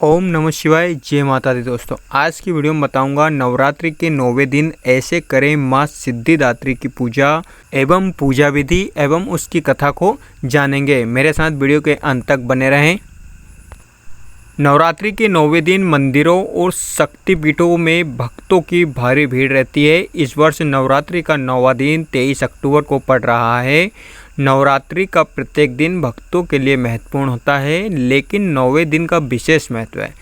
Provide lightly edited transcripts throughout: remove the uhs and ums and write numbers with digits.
ओम नमः शिवाय। जय माता दी। दोस्तों, आज की वीडियो में बताऊंगा नवरात्रि के 9वें दिन ऐसे करें माँ सिद्धिदात्री की पूजा एवं पूजा विधि एवं उसकी कथा को जानेंगे। मेरे साथ वीडियो के अंत तक बने रहें। नवरात्रि के 9वें दिन मंदिरों और शक्तिपीठों में भक्तों की भारी भीड़ रहती है। इस वर्ष नवरात्रि का 9वां दिन 23 अक्टूबर को पड़ रहा है। नवरात्रि का प्रत्येक दिन भक्तों के लिए महत्वपूर्ण होता है, लेकिन 9वें दिन का विशेष महत्व है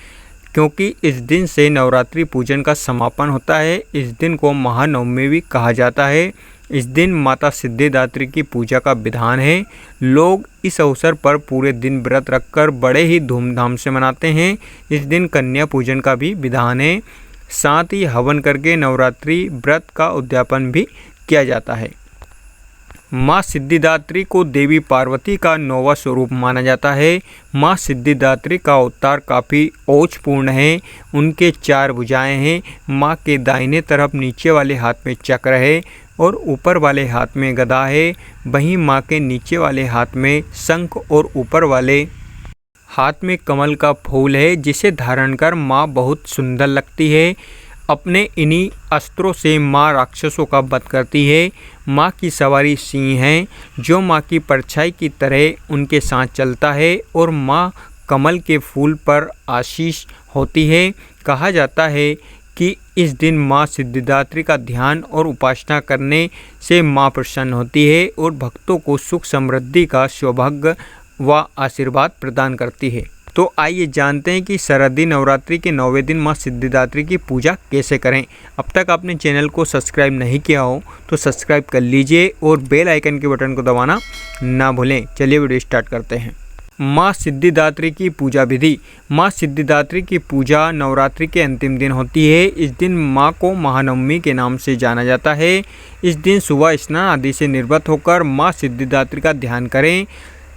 क्योंकि इस दिन से नवरात्रि पूजन का समापन होता है। इस दिन को महानवमी भी कहा जाता है। इस दिन माता सिद्धिदात्री की पूजा का विधान है। लोग इस अवसर पर पूरे दिन व्रत रखकर बड़े ही धूमधाम से मनाते हैं। इस दिन कन्या पूजन का भी विधान है। साथ ही हवन करके नवरात्रि व्रत का उद्यापन भी किया जाता है। माँ सिद्धिदात्री को देवी पार्वती का 9वां स्वरूप माना जाता है। माँ सिद्धिदात्री का अवतार काफ़ी ओजपूर्ण है। उनके 4 भुजाएं हैं। माँ के दाहिने तरफ नीचे वाले हाथ में चक्र है और ऊपर वाले हाथ में गदा है। वहीं माँ के नीचे वाले हाथ में शंख और ऊपर वाले हाथ में कमल का फूल है, जिसे धारण कर माँ बहुत सुंदर लगती है। अपने इन्हीं अस्त्रों से माँ राक्षसों का वध करती है। माँ की सवारी सिंह है, जो माँ की परछाई की तरह उनके साथ चलता है और माँ कमल के फूल पर आशीष होती है। कहा जाता है कि इस दिन माँ सिद्धिदात्री का ध्यान और उपासना करने से माँ प्रसन्न होती है और भक्तों को सुख समृद्धि का सौभाग्य व आशीर्वाद प्रदान करती है। तो आइए जानते हैं कि शारदीय नवरात्रि के 9वें दिन माँ सिद्धिदात्री की पूजा कैसे करें। अब तक आपने चैनल को सब्सक्राइब नहीं किया हो तो सब्सक्राइब कर लीजिए और बेल आइकन के बटन को दबाना ना भूलें। चलिए वीडियो स्टार्ट करते हैं। माँ सिद्धिदात्री की पूजा विधि। माँ सिद्धिदात्री की पूजा नवरात्रि के अंतिम दिन होती है। इस दिन माँ को महानवमी के नाम से जाना जाता है। इस दिन सुबह स्नान आदि से निर्वृत्त होकर माँ सिद्धिदात्री का ध्यान करें।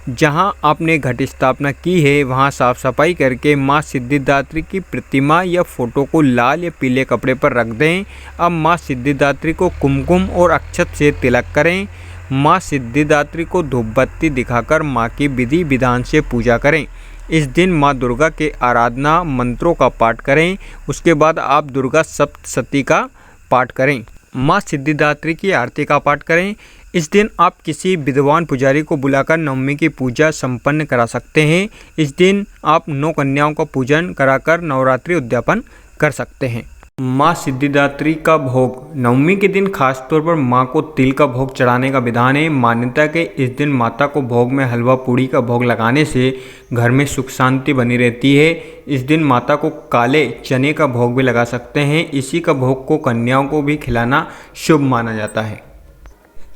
जहां आपने घट स्थापना की है वहां साफ सफाई करके माँ सिद्धिदात्री की प्रतिमा या फोटो को लाल या पीले कपड़े पर रख दें। अब माँ सिद्धिदात्री को कुमकुम और अक्षत से तिलक करें। माँ सिद्धिदात्री को धूप बत्ती दिखाकर माँ की विधि विधान से पूजा करें। इस दिन माँ दुर्गा के आराधना मंत्रों का पाठ करें। उसके बाद आप दुर्गा सप्तशती का पाठ करें। माँ सिद्धिदात्री की आरती का पाठ करें। इस दिन आप किसी विद्वान पुजारी को बुलाकर नवमी की पूजा संपन्न करा सकते हैं। इस दिन आप 9 कन्याओं का पूजन कराकर नवरात्रि उद्यापन कर सकते हैं। माँ सिद्धिदात्री का भोग। नवमी के दिन खास तौर पर माँ को तिल का भोग चढ़ाने का विधान है। मान्यता के इस दिन माता को भोग में हलवा पूड़ी का भोग लगाने से घर में सुख शांति बनी रहती है। इस दिन माता को काले चने का भोग भी लगा सकते हैं। इसी का भोग को कन्याओं को भी खिलाना शुभ माना जाता है।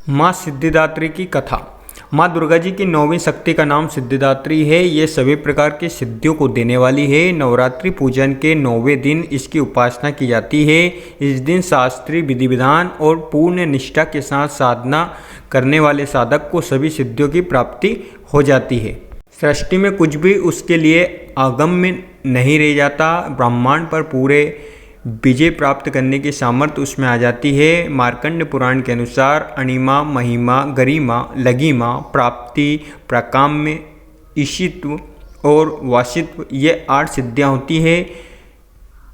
माँ सिद्धिदात्री की कथा। माँ दुर्गा जी की 9वीं शक्ति का नाम सिद्धिदात्री है। ये सभी प्रकार की सिद्धियों को देने वाली है। नवरात्रि पूजन के 9वें दिन इसकी उपासना की जाती है। इस दिन शास्त्रीय विधि विधान और पूर्ण निष्ठा के साथ साधना करने वाले साधक को सभी सिद्धियों की प्राप्ति हो जाती है। सृष्टि में कुछ भी उसके लिए अगम्य नहीं रह जाता। ब्रह्मांड पर पूरे विजय प्राप्त करने की सामर्थ्य उसमें आ जाती है। मार्कंड पुराण के अनुसार अणिमा, महिमा, गरिमा, लघिमा, प्राप्ति, प्राकाम्य, ईशित्व और वासित्व ये 8 सिद्धियां होती है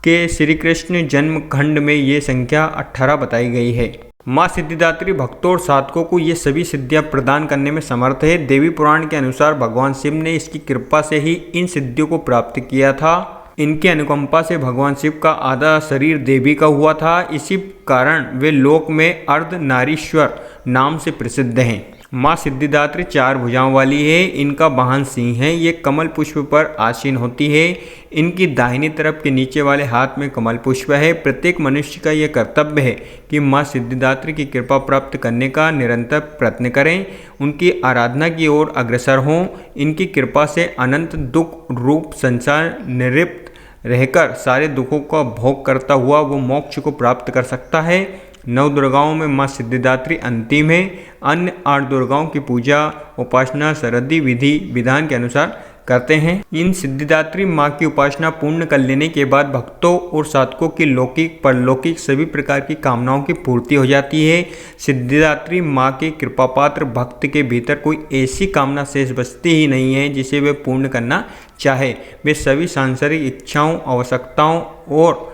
कि श्री कृष्ण जन्म खंड में ये संख्या 18 बताई गई है। माँ सिद्धिदात्री भक्तों और साधकों को ये सभी सिद्धियां प्रदान करने में समर्थ है। देवी पुराण के अनुसार भगवान शिव ने इसकी कृपा से ही इन सिद्धियों को प्राप्त किया था। इनकी अनुकंपा से भगवान शिव का आधा शरीर देवी का हुआ था। इसी कारण वे लोक में अर्धनारीश्वर नाम से प्रसिद्ध हैं। माँ सिद्धिदात्री 4 भुजाओं वाली है। इनका वाहन सिंह है। ये कमल पुष्प पर आसीन होती है। इनकी दाहिनी तरफ के नीचे वाले हाथ में कमल पुष्प है। प्रत्येक मनुष्य का यह कर्तव्य है कि माँ सिद्धिदात्री की कृपा प्राप्त करने का निरंतर प्रयत्न करें, उनकी आराधना की ओर अग्रसर हों। इनकी कृपा से अनंत दुख रूप संसार निवृत्त रहकर सारे दुखों का भोग करता हुआ वो मोक्ष को प्राप्त कर सकता है। 9 दुर्गाओं में माँ सिद्धिदात्री अंतिम है। अन्य 8 दुर्गाओं की पूजा उपासना शारदीय विधि विधान के अनुसार करते हैं। इन सिद्धिदात्री माँ की उपासना पूर्ण कर लेने के बाद भक्तों और साधकों की लौकिक परलौकिक सभी प्रकार की कामनाओं की पूर्ति हो जाती है। सिद्धिदात्री माँ के कृपापात्र भक्त के भीतर कोई ऐसी कामना शेष बचती ही नहीं है जिसे वे पूर्ण करना चाहे। वे सभी सांसारिक इच्छाओं, आवश्यकताओं और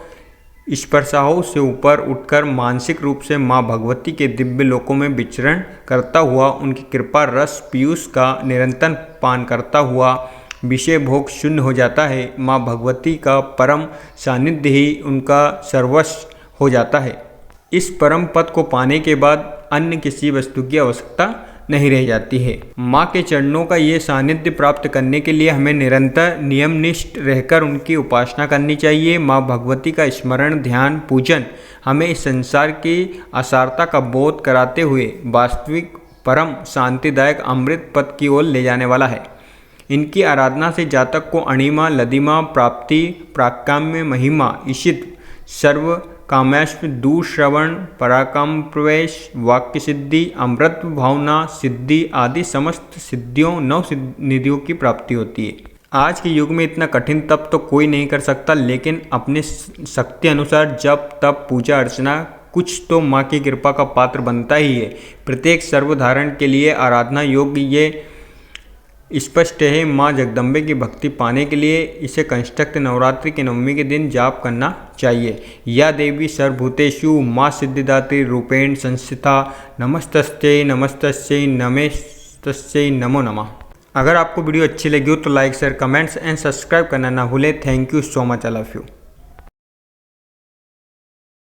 स्पर्शाओं से ऊपर उठकर मानसिक रूप से माँ भगवती के दिव्य लोकों में विचरण करता हुआ उनकी कृपा रस पीयूष का निरंतर पान करता हुआ विषय भोग शून्य हो जाता है। माँ भगवती का परम सानिध्य ही उनका सर्वस्व हो जाता है। इस परम पद को पाने के बाद अन्य किसी वस्तु की आवश्यकता नहीं रह जाती है। माँ के चरणों का ये सानिध्य प्राप्त करने के लिए हमें निरंतर नियमनिष्ठ रहकर उनकी उपासना करनी चाहिए। माँ भगवती का स्मरण, ध्यान, पूजन हमें इस संसार की असारता का बोध कराते हुए वास्तविक परम शांतिदायक अमृत पद की ओर ले जाने वाला है। इनकी आराधना से जातक को अणिमा, लदिमा प्राप्ति, प्राकाम्य महिमा, ईशित, सर्व कामैश्व, दूर श्रवण, पराकाम प्रवेश, वाक्य सिद्धि, अमृत भावना सिद्धि आदि समस्त सिद्धियों, नव निधियों की प्राप्ति होती है। आज के युग में इतना कठिन तप तो कोई नहीं कर सकता, लेकिन अपने शक्ति अनुसार जप, तप, पूजा अर्चना कुछ तो माँ की कृपा का पात्र बनता ही है। प्रत्येक सर्वधारण के लिए आराधना योग्य ये स्पष्ट है। माँ जगदम्बे की भक्ति पाने के लिए इसे कंष्टक नवरात्रि के नवमी के दिन जाप करना चाहिए। या देवी सर्वभूतेषु माँ सिद्धिदात्री रूपेण संस्थिता नमस्तस्यै नमस्तस्यै नमस्तस्यै नमो नमः। अगर आपको वीडियो अच्छी लगी हो तो like, share, comments and subscribe करना ना भूलें। Thank you so much, I love you.